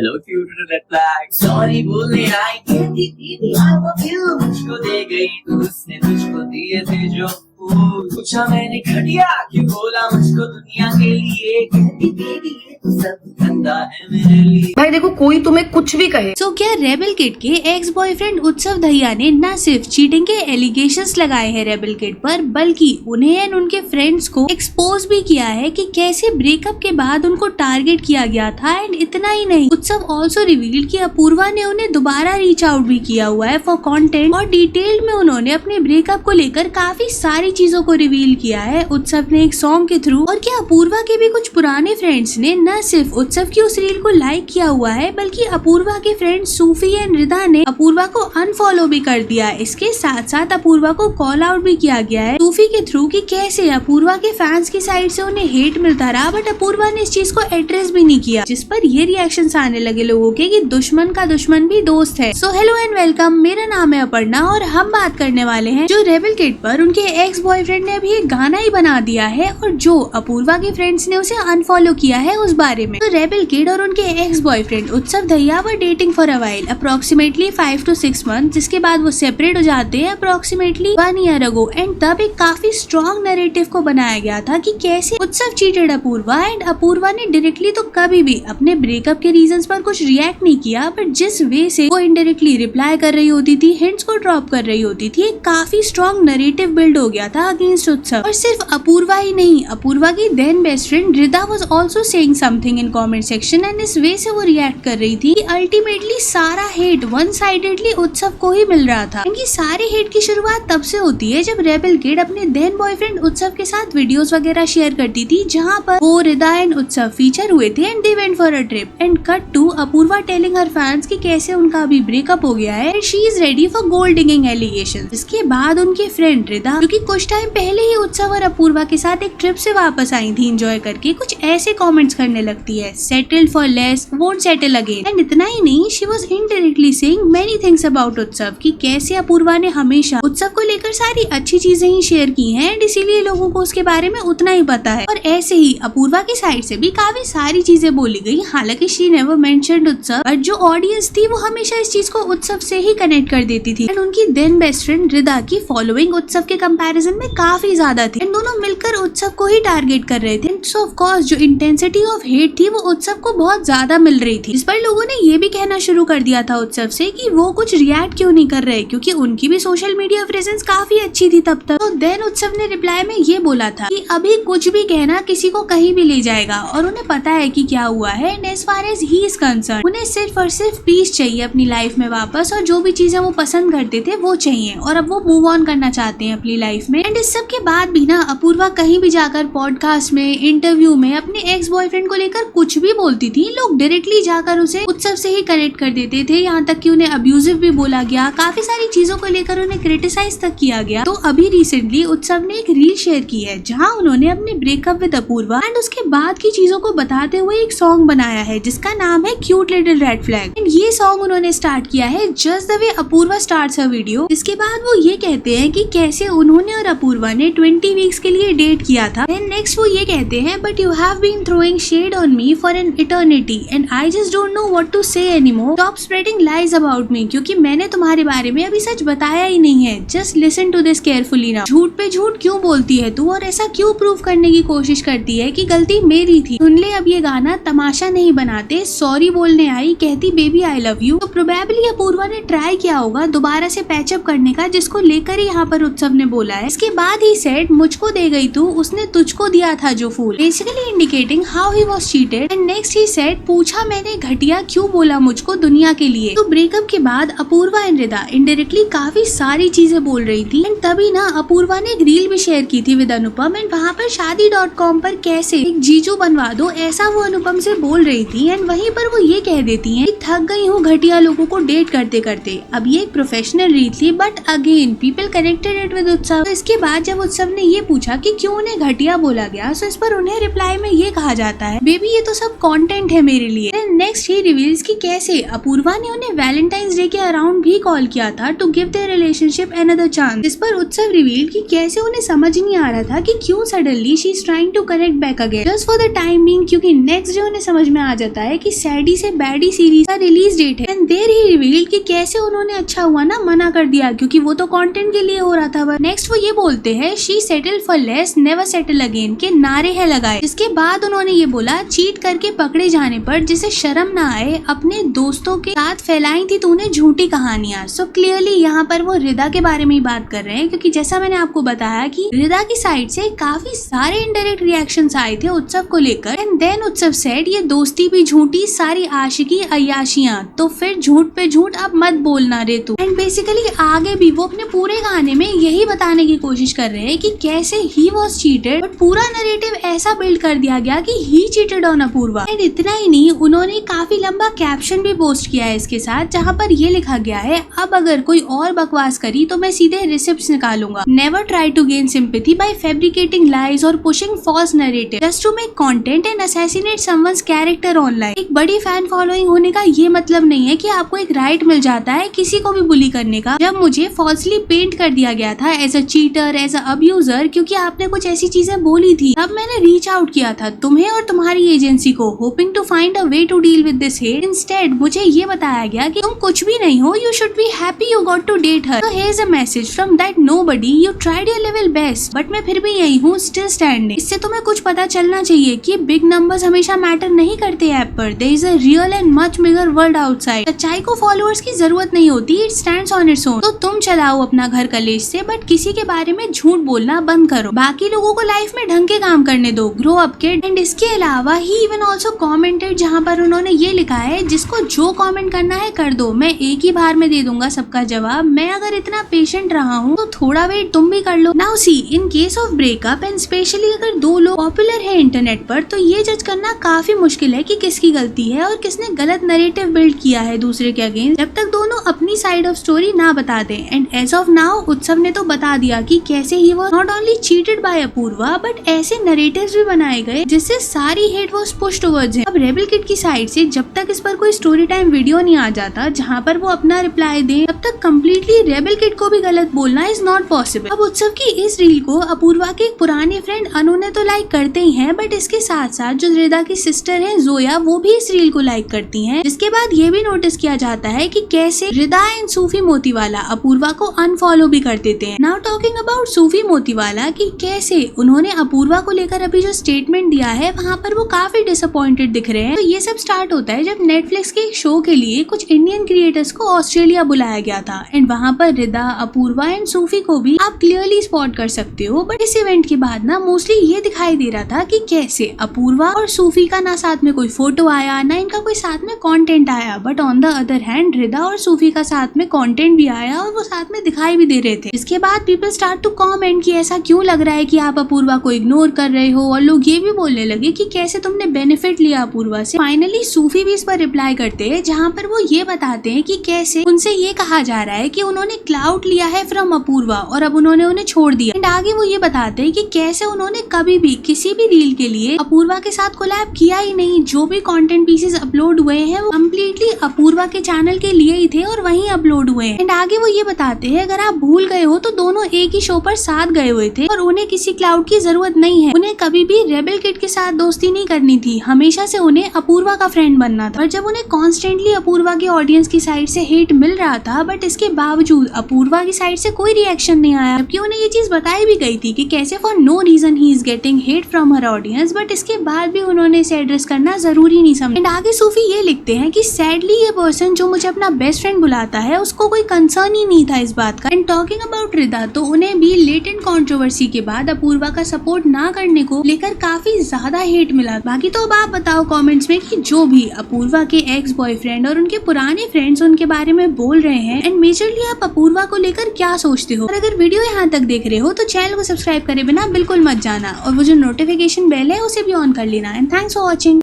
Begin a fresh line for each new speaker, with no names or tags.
Hello cute red flag sorry बोलने आई कहती दीदी आई लव यू मुझको दे गई तू उसने तुझको दिए थे जो फूल पूछा मैंने घटिया क्यों बोला मुझको दुनिया के लिए कहती दीदी सब गंदा है मेरे लिए।
भाई देखो कोई तुम्हें कुछ भी कहे
तो क्या रेबल किड के एक्स बॉयफ्रेंड उत्सव दहिया ने न सिर्फ चीटिंग के एलिगेशंस लगाए हैं रेबल किड पर, बल्कि उन्हें एंड उनके फ्रेंड्स को एक्सपोज भी किया है कि कैसे ब्रेकअप के बाद उनको टारगेट किया गया था। एंड इतना ही नहीं, उत्सव ऑल्सो रिवील कि अपूर्वा ने उन्हें दोबारा रीच आउट भी किया हुआ है फॉर कंटेंट, और डिटेल में उन्होंने अपने ब्रेकअप को लेकर काफी सारी चीजों को रिवील किया है उत्सव ने एक सॉन्ग के थ्रू। और क्या अपूर्वा के भी कुछ पुराने फ्रेंड्स ने न सिर्फ उत्सव की उस रील को लाइक किया हुआ है, बल्कि अपूर्वा के फ्रेंड सूफी एंड रिदा ने अपूर्वा को अनफॉलो भी कर दिया। इसके साथ साथ अपूर्वा को कॉल आउट भी किया गया है सूफी के थ्रू कि कैसे अपूर्वा के फैंस की साइड से उन्हें हेट मिलता रहा, बट अपूर्वा ने इस चीज को एड्रेस भी नहीं किया, जिस पर ये रिएक्शंस आने लगे लोगों के कि दुश्मन का दुश्मन भी दोस्त है। सो हेलो एंड वेलकम, मेरा नाम है अपर्णा और हम बात करने वाले हैं जो रेबल किड पर उनके एक्स बॉयफ्रेंड ने अभी एक गाना ही बना दिया है और जो अपूर्वा के फ्रेंड्स ने उसे अनफॉलो किया है उस बारे में। तो रेबल किड और उनके एक्स बॉयफ्रेंड उत्सव दहिया वर dating for a while approximately 5 to 6 months, जिसके बाद वो सेपरेट हो जाते हैं अप्रोक्सीमेटली 1 year ago। एंड तब एक काफी स्ट्रॉन्ग नैरेटिव को बनाया गया था कि कैसे उत्सव चीटेड अपूर्वा, एंड अपूर्वा ने डायरेक्टली तो कभी भी अपने ब्रेकअप के रीजंस पर कुछ रिएक्ट नहीं किया, बट जिस वे से वो इनडायरेक्टली रिप्लाई कर रही होती थी, हिंट्स को ड्रॉप कर रही होती थी, एक काफी स्ट्रॉन्ग नैरेटिव बिल्ड हो गया था अगेंस्ट उत्सव। और सिर्फ अपूर्वा ही नहीं, अपूर्वा की then best friend Rida was also saying something in comment section, and इस वे से वो रिएक्ट कर रही थी कि अल्टीमेटली सारा हेट वन साइडेडली उत्सव को ही मिल रहा था। इनकी सारे हेट की शुरुआत तब से होती है जब रेबल किड अपने देन बॉयफ्रेंड उत्सव के साथ वीडियोस वगैरह शेयर करती थी, जहाँ पर वो रिदा एंड उत्सव फीचर हुए थे and they went for a trip. And cut to Apoorva telling her fans कि कैसे उनका अभी ब्रेकअप हो गया है and she is ready for gold digging allegations. इसके बाद उनके फ्रेंड रिदा, जो कि कुछ टाइम पहले ही उत्सव और अपूर्वा के साथ एक ट्रिप से वापस आई थी एंजॉय करके, कुछ ऐसे कमेंट्स करने लगती है, settled for less won't settle again. And इतना ही नहीं, she was indirectly saying many things about उत्सव कि कैसे अपूर्वा ने हमेशा उत्सव को लेकर सारी अच्छी चीजें ही शेयर की हैं एंड इसीलिए लोगों को उसके बारे में उतना ही पता है। और ऐसे ही अपूर्वा की साइड से भी काफी सारी चीजें बोली गई, हालांकि शी नेवर मेंशन्ड उत्सव, बट जो ऑडियंस थी वो हमेशा इस चीज को उत्सव से ही कनेक्ट कर देती थी। एंड उनकी देन बेस्ट फ्रेंड रिदा की फॉलोइंग उत्सव के कंपैरिजन में काफी ज्यादा थी एंड दोनों मिलकर उत्सव को ही टारगेट कर रहे थे। सो ऑफ कोर्स जो इंटेंसिटी ऑफ हेट थी वो उत्सव को बहुत ज्यादा मिल रही थी, जिस पर लोगों ने ये भी कहना शुरू कर दिया था उत्सव से कि वो कुछ रिएक्ट क्यों नहीं कर रहे, क्योंकि उनकी भी सोशल मीडिया प्रेजेंस काफी अच्छी थी तब तक। तो देन उत्सव ने रिप्लाई में ये बोला था कि अभी कुछ भी कहना किसी को कहीं भी ले जाएगा और उन्हें पता है कि क्या हुआ है, and as far as he is concern उन्हें सिर्फ और सिर्फ पीस चाहिए अपनी लाइफ में वापस, और जो भी चीजें वो पसंद करते थे वो चाहिए और अब वो मूव ऑन करना चाहते हैं अपनी लाइफ में। एंड इस सब के बाद भी ना अपूर्वा कहीं भी जाकर पॉडकास्ट में, इंटरव्यू में अपने एक्स बॉयफ्रेंड को लेकर कुछ भी बोलती थी, लोग डायरेक्टली जाकर उसे उत्सव से ही कनेक्ट कर देते थे, यहाँ तक कि उन्हें अब्यूजिव भी बोला गया, काफी सारी चीजों को लेकर उन्हें क्रिटिसाइज तक किया गया। तो अभी रिसेंटली उत्सव ने एक रील शेयर की है जहाँ उन्होंने अपने ब्रेकअप विद अपूर्वा एंड उसके बाद की चीजों को बताते हुए एक सॉन्ग बनाया है जिसका नाम है cute little red flag. And ये सॉन्ग उन्होंने स्टार्ट किया है just the way Apoorva starts her video. इसके बाद वो ये कहते हैं कि कैसे उन्होंने और अपूर्वा ने 20 वीक्स के लिए डेट किया था। एंड नेक्स्ट वो ये कहते हैं but you have been throwing shade on me for an eternity and I just don't know what to say anymore, stop spreading lies about me, क्योंकि मैंने तुम्हारे बारे में अभी सच बताया ही नहीं है, just listen to this carefully now. झूठ पे झूठ क्यों बोलती है तू और ऐसा क्यों प्रूव करने की कोशिश करती है कि गलती मेरी थी, सुन ले अब ये गाना तमाशा नहीं बनाते, सॉरी बोलने आई कहती बेबी आई लव यू। तो प्रोबेबली अपूर्वा ने ट्राई किया होगा दोबारा से पैचअप करने का, जिसको लेकर ही यहाँ पर उत्सव ने बोला है। इसके बाद ही सेड मुझको दे गई तू, उसने तुझको दिया था जो फूल, basically indicating how he was cheated. And next he said पूछा मैंने घटिया क्यों बोला मुझको दुनिया के लिए। तो ब्रेकअप के बाद अपूर्वा एंड रिदा इनडायरेक्टली काफी सारी चीजें बोल रही थी एंड तभी ना अपूर्वा ने एक रील भी शेयर की थी विद अनुपम एंड वहाँ पर शादी.com पर कैसे एक जीजू बनवा दो ऐसा वो अनुपम से बोल रही थी। एंड वहीं पर वो ये कह देती हैं कि थक गई हूँ घटिया लोगों को डेट करते करते। अब ये एक प्रोफेशनल रील थी but again people connected it with उत्सव। तो इसके बाद जब उत्सव ने ये पूछा कि क्यों उन्हें घटिया बोला गया, तो इस पर उन्हें रिप्लाई में ये कहा जाता है बेबी ये तो सब कंटेंट है मेरे लिए। नेक्स्ट ही रिवील्स कि कैसे अपूर्वा ने उन्हें वैलेंटाइंस डे के अराउंड भी कॉल किया था to give their relationship another chance. इस पर उत्सव रिवील कि कैसे उन्हें समझ नहीं आ रहा था कि क्यों suddenly she is trying to connect back again just for the time being, क्योंकि नेक्स्ट डे उन्हें समझ में आ जाता है कि सैडी से बैडी सीरीज का रिलीज डेट है। एंड देयर ही रिवील कि कैसे उन्होंने अच्छा हुआ ना मना कर दिया, क्योंकि वो तो कंटेंट के लिए हो रहा था। नेक्स्ट वो ये बोलते हैं she settle for less never settle again के नारे है लगाए। जिसके बाद उन्होंने ये बोला चीट करके पकड़े जाने पर जिसे शर्म ना आए अपने दोस्तों के साथ फैलाई थी तूने झूठी कहानियां। सो क्लियरली यहाँ पर वो रिदा के बारे में ही बात कर रहे हैं, क्योंकि जैसा मैंने आपको बताया कि रिदा की साइड से काफी सारे इनडायरेक्ट रिएक्शंस आए थे उत्सव को लेकर। एंड देन उत्सव सेड ये दोस्ती भी झूठी, सारी आशिकी अय्याशियां, तो फिर झूठ पे झूठ अब मत बोलना रे तू। एंड बेसिकली आगे भी वो अपने पूरे गाने में यही बताने की कोशिश कर रहे हैं कि कैसे ही वाज चीटेड, बट पूरा नरेटिव ऐसा बिल्ड कर दिया गया कि he cheated on Apoorva. And इतना ही नहीं, उन्होंने काफी लंबा कैप्शन भी पोस्ट किया है इसके साथ, जहाँ पर ये लिखा गया है अब अगर कोई और बकवास करी तो मैं सीधे रिसिप्ट्स निकालूंगा। Never try to gain sympathy by fabricating lies और pushing false narrative just to make content and assassinate someone's character online. एक बड़ी फैन फॉलोइंग होने का ये मतलब नहीं है कि आपको एक राइट मिल जाता है किसी को भी बुली करने का। जब मुझे फॉल्सली पेंट कर दिया गया था as a cheater, as a abuser, क्योंकि आपने कुछ ऐसी चीजें बोली थी, तब मैंने रीच आउट किया था तुम्हें और तुम्हारी एजेंसी को, hoping to find a way to deal with this hate. Instead मुझे ये बताया गया कि तुम कुछ भी नहीं हो, you should be happy you got to date her. So here's a message from that nobody, you tried your level best, but मैं फिर भी यही हूँ still standing। इससे तुम्हें कुछ पता चलना चाहिए कि बिग नंबर्स हमेशा मैटर नहीं करते ऐप पर। There is a real and much bigger world outside। सच्चाई को फॉलोअर्स की जरूरत नहीं होती, it stands on its own। तो तुम चलाओ अपना घर कलेश से, बट किसी के बारे में झूठ बोलना बंद करो। बाकी लोगों को लाइफ में ढंग के काम करने दो, ग्रो अप किड। एंड इसके अलावा ही इवन ऑल्सो कॉमेंटेड, जहाँ पर उन्होंने ये लिखा है जिसको जो कॉमेंट करना है कर दो, मैं एक ही बार में दे दूंगा सबका जवाब। मैं अगर इतना पेशेंट रहा हूँ तो थोड़ा वेट तुम भी कर लो। Now see in case of breakup and specially अगर दो लोग पॉपुलर है इंटरनेट पर, तो ये जज करना काफी मुश्किल है कि किसकी गलती है और किसने गलत नरेटिव बिल्ड किया है दूसरे के अगेंस्ट, जब तक दोनों अपनी साइड ऑफ स्टोरी ना बता दें। एंड एज ऑफ नाउ उत्सव ने तो बता दिया कि कैसे ही वो not only cheated by Apoorva, but ऐसे नरेटिव्स भी बनाए गए जिससे सारी hate was pushed towards him. अब रेबल किड की साइड से जब तक इस पर कोई स्टोरी टाइम वीडियो नहीं आ जाता जहाँ पर वो अपना रिप्लाई दे, तब तक कम्प्लीटली रेबल किड को भी गलत बोलना इज नॉट पॉसिबल। अब उत्सव की इस रील को अपूर्वा के एक पुराने फ्रेंड अनु ने तो लाइक करते ही हैं, बट इसके साथ साथ जो रिदा की सिस्टर है जोया, वो भी इस रील को लाइक करती हैं। जिसके बाद ये भी नोटिस किया जाता है कि कैसे रिदा एंड सूफी मोतीवाला अपूर्वा को अनफॉलो भी कर देते हैं। नाउ टॉकिंग अबाउट सूफी मोतीवाला कि कैसे उन्होंने अपूर्वा को लेकर अभी जो स्टेटमेंट दिया है वहाँ पर वो काफी डिसअपॉइंटेड दिख रहे हैं। तो ये सब स्टार्ट होता है जब नेटफ्लिक्स के एक शो के लिए कुछ इंडियन क्रिएटर्स को ऑस्ट्रेलिया बुलाया गया था। एंड वहाँ पर रिदा, अपूर्वा एंड सूफी को भी आप क्लियरली स्पॉट कर सकते हो। बट इस इवेंट के बाद ना मोस्टली ये दिखाई दे रहा था कि कैसे अपूर्वा और सूफी का ना साथ में कोई फोटो आया, ना इनका कोई साथ में कंटेंट आया, but on the other hand Rida और सूफी का साथ में कंटेंट भी आया और वो साथ में दिखाई भी दे रहे थे। इसके बाद पीपल स्टार्ट टू कमेंट कि ऐसा क्यों लग रहा है कि आप अपूर्वा को इग्नोर कर रहे हो, और लोग ये भी बोलने लगे कि कैसे तुमने बेनिफिट लिया अपूर्वा से। फाइनली सूफी भी इस पर रिप्लाई करते हैं, जहाँ पर वो ये बताते हैं कि कैसे उनसे ये कहा जा रहा है कि उन्होंने क्लाउड लिया है फ्रॉम अपूर्वा और अब उन्होंने उन्हें छोड़ दिया। एंड आगे वो ये बताते हैं कि कैसे उन्होंने कभी भी किसी भी रील के लिए अपूर्वा के साथ कोलैब किया ही नहीं। जो भी कंटेंट पीसेस अपलोड हुए हैं वो कम्प्लीटली अपूर्वा के चैनल के लिए ही थे और वहीं अपलोड हुए हैं। एंड आगे वो ये बताते हैं अगर आप भूल गए हो तो दोनों एक ही शो पर साथ गए हुए थे और उन्हें किसी क्लाउड की जरूरत नहीं है। उन्हें कभी भी रेबल किड के साथ दोस्ती नहीं करनी थी, हमेशा से उन्हें अपूर्वा का फ्रेंड बनना था। और जब उन्हें कॉन्स्टेंटली अपूर्वा के ऑडियंस की साइड से हेट मिल रहा था, बट इसके बावजूद अपूर्वा की साइड से कोई रिएक्शन नहीं आया, जबकि उन्हें ये चीज बताई भी गई थी कि कैसे for no reason he is getting hate from her audience, but इसके बाद भी उन्होंने इसे एड्रेस करना जरूरी नहीं समझा। एंड आगे सूफी ये लिखते हैं कि सैडली ये पर्सन जो मुझे अपना बेस्ट फ्रेंड बुलाता है उसको कोई कंसर्न ही नहीं था इस बात का। एंड टॉकिंग अबाउट रिदा, तो उन्हें भी लेटेंट कंट्रोवर्सी के बाद अपूर्वा का सपोर्ट ना करने को लेकर काफी ज्यादा हेट मिला। बाकी तो अब आप बताओ कमेंट्स में कि जो भी अपूर्वा के एक्स बॉयफ्रेंड और उनके पुराने फ्रेंड्स उनके बारे में बोल रहे हैं, एंड मेजरली आप अपूर्वा को लेकर क्या सोचते हो। और अगर वीडियो यहाँ तक देख रहे हो तो चैनल को सब्सक्राइब करे बिना बिल्कुल मत जाना, और वो जो नोटिफिकेशन बेल है उसे भी ऑन कर लेना। And thanks for watching.